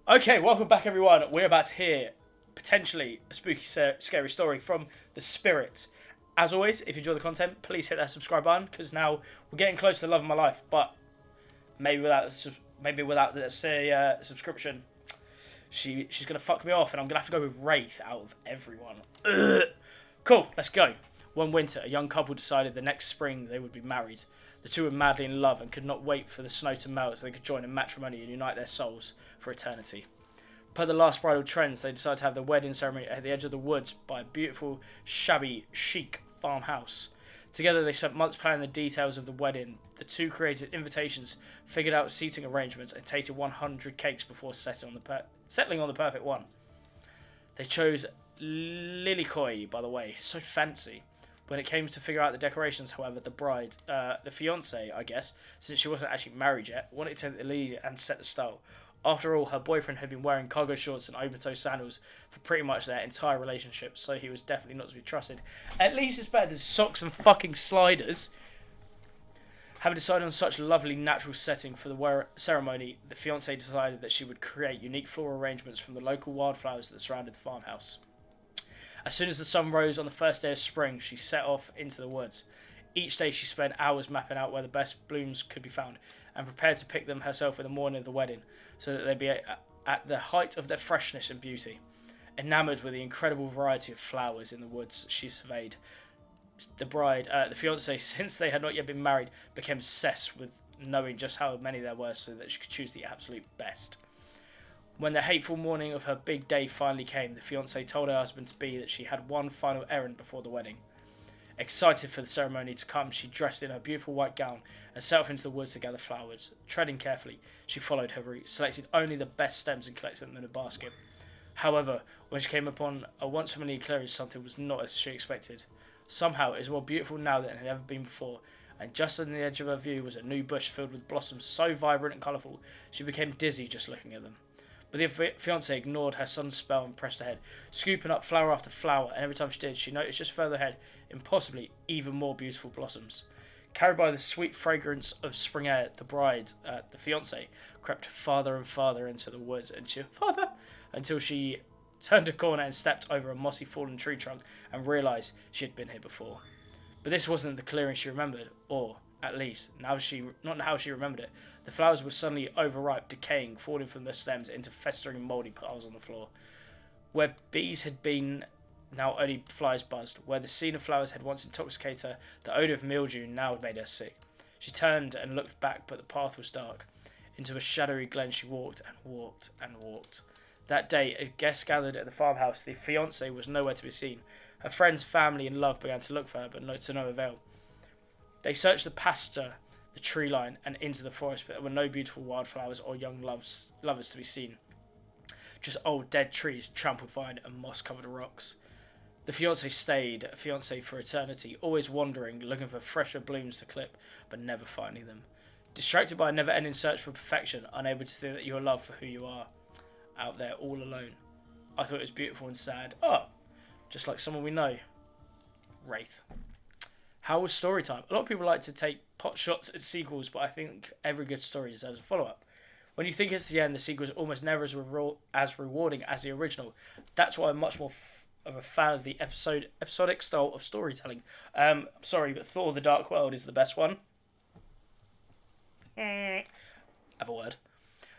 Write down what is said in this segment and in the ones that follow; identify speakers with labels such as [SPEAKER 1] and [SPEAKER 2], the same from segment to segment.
[SPEAKER 1] Okay, welcome back everyone. We're about to hear potentially a spooky, scary story from the spirit. As always, if you enjoy the content, please hit that subscribe button because now we're getting close to the love of my life. But maybe without this subscription, she's gonna fuck me off, and I'm gonna have to go with Wraith out of everyone. Ugh. Cool, let's go. One winter, a young couple decided the next spring they would be married. The two were madly in love and could not wait for the snow to melt so they could join in matrimony and unite their souls for eternity. Per the last bridal trends, they decided to have the wedding ceremony at the edge of the woods by a beautiful, shabby, chic farmhouse. Together, they spent months planning the details of the wedding. The two created invitations, figured out seating arrangements, and tasted 100 cakes before settling on the perfect one. They chose Lilikoi, by the way, so fancy. When it came to figure out the decorations, however, the bride, the fiance, I guess, since she wasn't actually married yet, wanted to take the lead and set the style. After all, her boyfriend had been wearing cargo shorts and open-toe sandals for pretty much their entire relationship, so he was definitely not to be trusted. At least it's better than socks and fucking sliders. Having decided on such a lovely natural setting for the ceremony, the fiancée decided that she would create unique floral arrangements from the local wildflowers that surrounded the farmhouse. As soon as the sun rose on the first day of spring, she set off into the woods. Each day she spent hours mapping out where the best blooms could be found and prepared to pick them herself in the morning of the wedding so that they'd be at the height of their freshness and beauty. Enamoured with the incredible variety of flowers in the woods she surveyed, the fiancée, since they had not yet been married, became obsessed with knowing just how many there were so that she could choose the absolute best. When the hateful morning of her big day finally came, the fiancée told her husband-to-be that she had one final errand before the wedding. Excited for the ceremony to come, she dressed in her beautiful white gown and set off into the woods to gather flowers. Treading carefully, she followed her route, selecting only the best stems and collected them in a basket. However, when she came upon a once familiar clearing, something was not as she expected. Somehow, it was more beautiful now than it had ever been before, and just on the edge of her view was a new bush filled with blossoms so vibrant and colourful, she became dizzy just looking at them. But the fiancée ignored her son's spell and pressed ahead, scooping up flower after flower, and every time she did, she noticed just further ahead, impossibly, even more beautiful blossoms. Carried by the sweet fragrance of spring air, the fiancée, crept farther and farther into the woods until she turned a corner and stepped over a mossy fallen tree trunk and realised she had been here before. But this wasn't the clearing she remembered, or, at least, not how she remembered it. The flowers were suddenly overripe, decaying, falling from their stems into festering mouldy piles on the floor. Where bees had been, now only flies buzzed. Where the scene of flowers had once intoxicated her, the odour of mildew now made her sick. She turned and looked back, but the path was dark. Into a shadowy glen she walked and walked and walked. That day, as guests gathered at the farmhouse, the fiancée was nowhere to be seen. Her friends, family and love began to look for her, but to no avail. They searched the pasture, the tree line, and into the forest, but there were no beautiful wildflowers or young lovers to be seen. Just old dead trees, trampled vine, and moss-covered rocks. The fiancé stayed, a fiancé for eternity, always wandering, looking for fresher blooms to clip, but never finding them. Distracted by a never-ending search for perfection, unable to see that you are loved for who you are, out there all alone. I thought it was beautiful and sad. Oh, just like someone we know. Wraith. How was story time? A lot of people like to take pot shots at sequels, but I think every good story deserves a follow-up. When you think it's the end, the sequel is almost never as rewarding as the original. That's why I'm much more of a fan of the episodic style of storytelling. Sorry, but Thor: The Dark World is the best one. Have a word.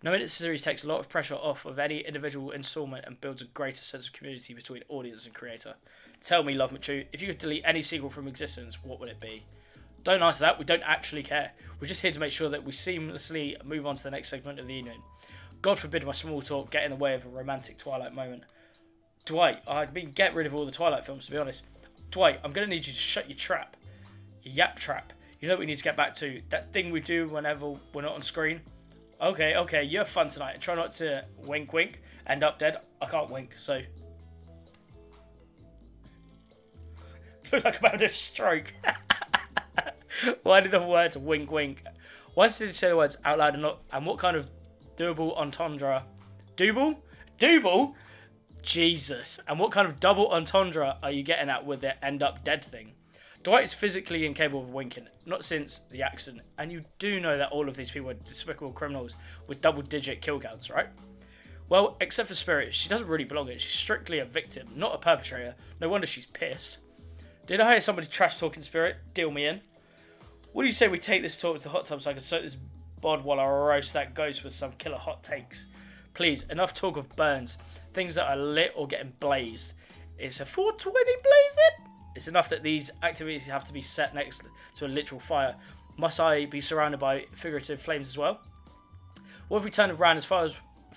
[SPEAKER 1] Knowing this series takes a lot of pressure off of any individual installment and builds a greater sense of community between audience and creator. Tell me, Love Machu, if you could delete any sequel from existence, what would it be? Don't answer that, we don't actually care. We're just here to make sure that we seamlessly move on to the next segment of the evening. God forbid my small talk get in the way of a romantic Twilight moment. Dwight, get rid of all the Twilight films, to be honest. Dwight, I'm going to need you to shut your trap. Your yap trap. You know what we need to get back to? That thing we do whenever we're not on screen? Okay, you have fun tonight and try not to wink, end up dead. I can't wink, so. Look like I'm having a stroke. Why did the words wink? Why did you say the words out loud and what kind of double entendre? Double? Jesus. And what kind of double entendre are you getting at with the end up dead thing? Dwight is physically incapable of winking, not since the accident, and you do know that all of these people are despicable criminals with double-digit kill counts, right? Well, except for Spirit, she doesn't really belong here. She's strictly a victim, not a perpetrator. No wonder she's pissed. Did I hear somebody trash talking Spirit? Deal me in. What do you say we take this talk to the hot tub so I can soak this bod while I roast that ghost with some killer hot takes? Please, enough talk of burns. Things that are lit or getting blazed. It's a 420 blazing? It's enough that these activities have to be set next to a literal fire. Must I be surrounded by figurative flames as well? What if we turned around as far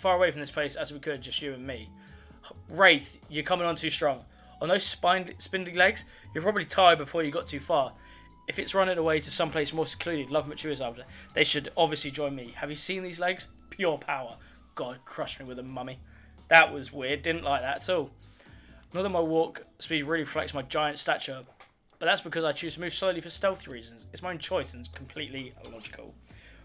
[SPEAKER 1] away from this place as we could, just you and me? Wraith, you're coming on too strong. On those spindly legs, you're probably tired before you got too far. If it's running away to someplace more secluded, love matures after, they should obviously join me. Have you seen these legs? Pure power. God, crush me with a mummy. That was weird, didn't like that at all. Not that my walk speed really reflects my giant stature, but that's because I choose to move slowly for stealthy reasons. It's my own choice and it's completely illogical.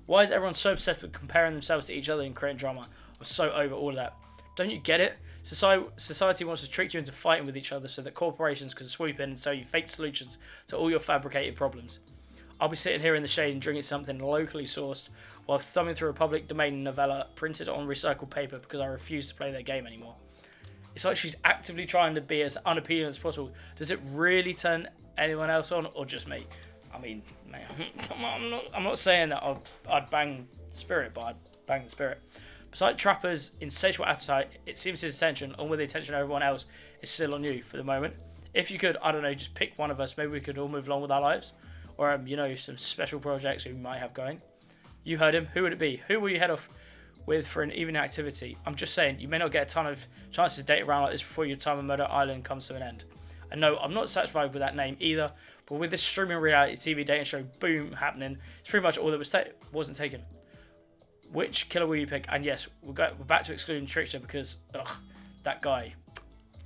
[SPEAKER 1] Why is everyone so obsessed with comparing themselves to each other and creating drama? I'm so over all of that. Don't you get it? Society wants to trick you into fighting with each other so that corporations can swoop in and sell you fake solutions to all your fabricated problems. I'll be sitting here in the shade and drinking something locally sourced while thumbing through a public domain novella printed on recycled paper because I refuse to play their game anymore. It's like she's actively trying to be as unappealing as possible. Does it really turn anyone else on or just me? I mean, man, I'm not saying that I'd bang Spirit, but I'd bang the Spirit. Besides Trapper's insatiable appetite, it seems his attention, along with the attention of everyone else, is still on you for the moment. If you could, I don't know, just pick one of us, maybe we could all move along with our lives. Or, some special projects we might have going. You heard him. Who would it be? Who will you head off with for an evening activity? I'm just saying, you may not get a ton of chances to date around like this before your time on Murder Island comes to an end. And no, I'm not satisfied with that name either, but with this streaming reality TV dating show boom happening, it's pretty much all that wasn't taken. Which killer will you pick? And yes, we're back to excluding Trickster because, that guy.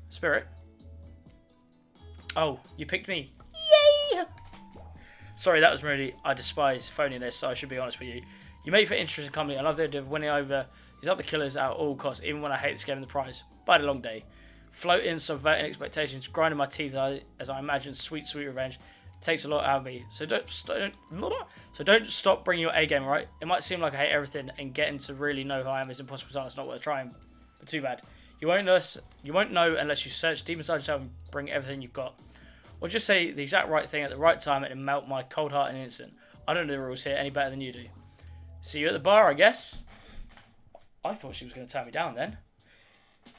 [SPEAKER 1] Spirit. Oh, you picked me. Yay! Sorry, that was really, I despise phoniness, so I should be honest with you. You make for interesting company. I love the idea of winning over these other killers at all costs, even when I hate this game and the prize. But a long day. Floating, subverting expectations, grinding my teeth as I imagine sweet, sweet revenge. It takes a lot out of me. So don't stop bringing your A game, right? It might seem like I hate everything, and getting to really know who I am is impossible task. It's not worth trying. But too bad. You won't know unless you search deep inside yourself and bring everything you've got. Or just say the exact right thing at the right time and it'll melt my cold heart in an instant. I don't know the rules here any better than you do. See you at the bar, I guess. I thought she was going to turn me down then.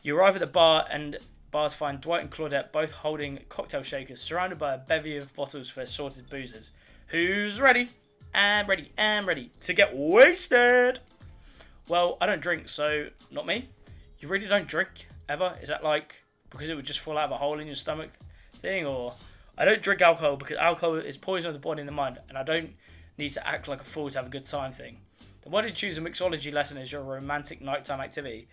[SPEAKER 1] You arrive at the bar and bars find Dwight and Claudette both holding cocktail shakers surrounded by a bevy of bottles for assorted boozers. Who's ready? I'm ready to get wasted. Well, I don't drink, so not me. You really don't drink ever? Is that like because it would just fall out of a hole in your stomach thing? Or I don't drink alcohol because alcohol is poison of the body and the mind, and I don't need to act like a fool to have a good time thing. Then why did you choose a mixology lesson as your romantic nighttime activity?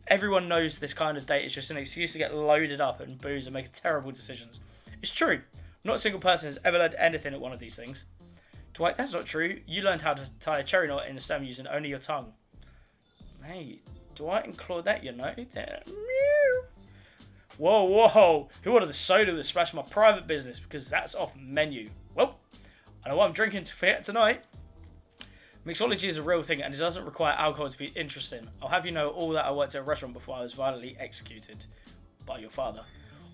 [SPEAKER 1] Everyone knows this kind of date is just an excuse to get loaded up and booze and make terrible decisions. It's true. Not a single person has ever learned anything at one of these things. Dwight, that's not true. You learned how to tie a cherry knot in the stem using only your tongue. Hey, Dwight and Claudette, you know, they're... Whoa. Who ordered the soda that splashed my private business? Because that's off menu. Well, I know what I'm drinking to forget tonight. Mixology is a real thing and it doesn't require alcohol to be interesting. I'll have you know all that I worked at a restaurant before I was violently executed by your father,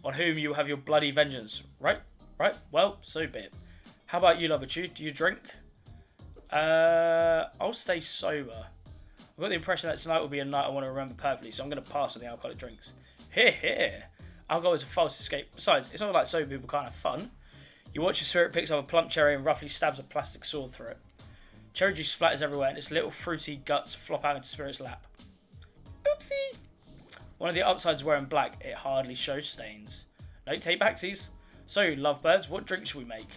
[SPEAKER 1] on whom you have your bloody vengeance. Right? Well, so be it. How about you, Lobachu? Do you drink? I'll stay sober. I've got the impression that tonight will be a night I want to remember perfectly, so I'm going to pass on the alcoholic drinks. Here. Alcohol is a false escape. Besides, it's not like sober people can't have fun. You watch your spirit picks up a plump cherry and roughly stabs a plastic sword through it. Cherry juice splatters everywhere and its little fruity guts flop out into Spirit's lap. Oopsie! One of the upsides is wearing black. It hardly shows stains. No, take backsies. So, lovebirds, what drink should we make?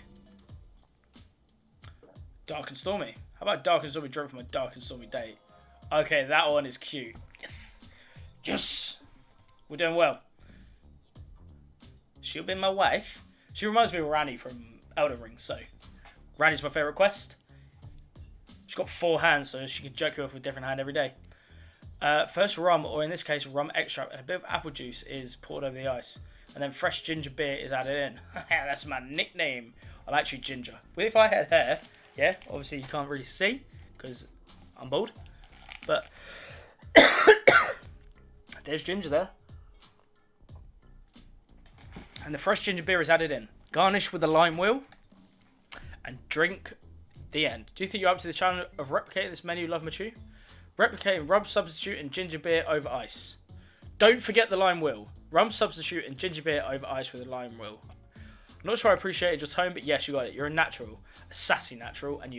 [SPEAKER 1] Dark and stormy. How about dark and stormy drink from a dark and stormy date? Okay, that one is cute. Yes! We're doing well. She'll be my wife. She reminds me of Rani from Elden Ring, so... Rani's my favourite quest. She's got 4 hands, so she can jerk you off with a different hand every day. First rum, or in this case rum extract, and a bit of apple juice is poured over the ice. And then fresh ginger beer is added in. That's my nickname. I'm actually ginger. But if I had hair, yeah, obviously you can't really see, because I'm bald. But There's ginger there. And the fresh ginger beer is added in. Garnish with a lime wheel. And drink the end. Do you think you're up to the challenge of replicating this menu, Love Machu? Replicating rum substitute and ginger beer over ice. Don't forget the lime wheel. Rum substitute and ginger beer over ice with a lime wheel. I'm not sure I appreciated your tone, but yes, you got it. You're a natural. A sassy natural. And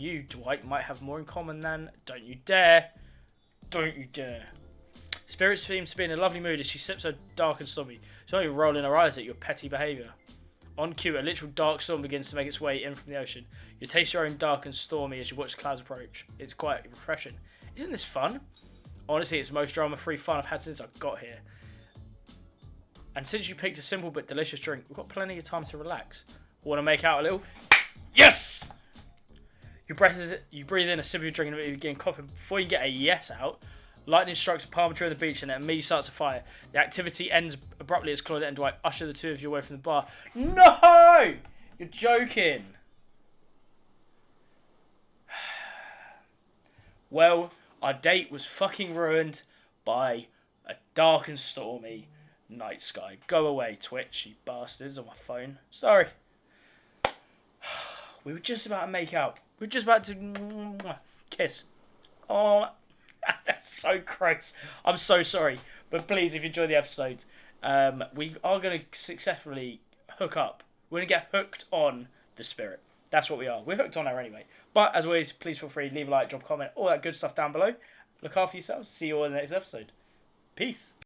[SPEAKER 1] you, Dwight, might have more in common than... Don't you dare. Don't you dare. Spirit seems to be in a lovely mood as she sips her dark and stormy. She's not even rolling her eyes at your petty behaviour. On cue, a literal dark storm begins to make its way in from the ocean. You taste your own dark and stormy as you watch the clouds approach. It's quite refreshing. Isn't this fun? Honestly, it's the most drama-free fun I've had since I got here. And since you picked a simple but delicious drink, we've got plenty of time to relax. Want to make out a little? Yes! You breathe in a sip of your drink and you begin coughing. Before you get a yes out, lightning strikes a palm tree on the beach and it immediately starts a fire. The activity ends abruptly as Claudette and Dwight usher the two of you away from the bar. No! You're joking. Well, our date was fucking ruined by a dark and stormy night sky. Go away, Twitch, you bastards, on my phone. Sorry. We were just about to make out. We were just about to kiss. Oh, that's so gross. I'm so sorry. But please, if you enjoy the episode, we are going to successfully hook up. We're going to get hooked on the spirit. That's what we are. We're hooked on her anyway. But as always, please feel free to leave a like, drop a comment, all that good stuff down below. Look after yourselves. See you all in the next episode. Peace.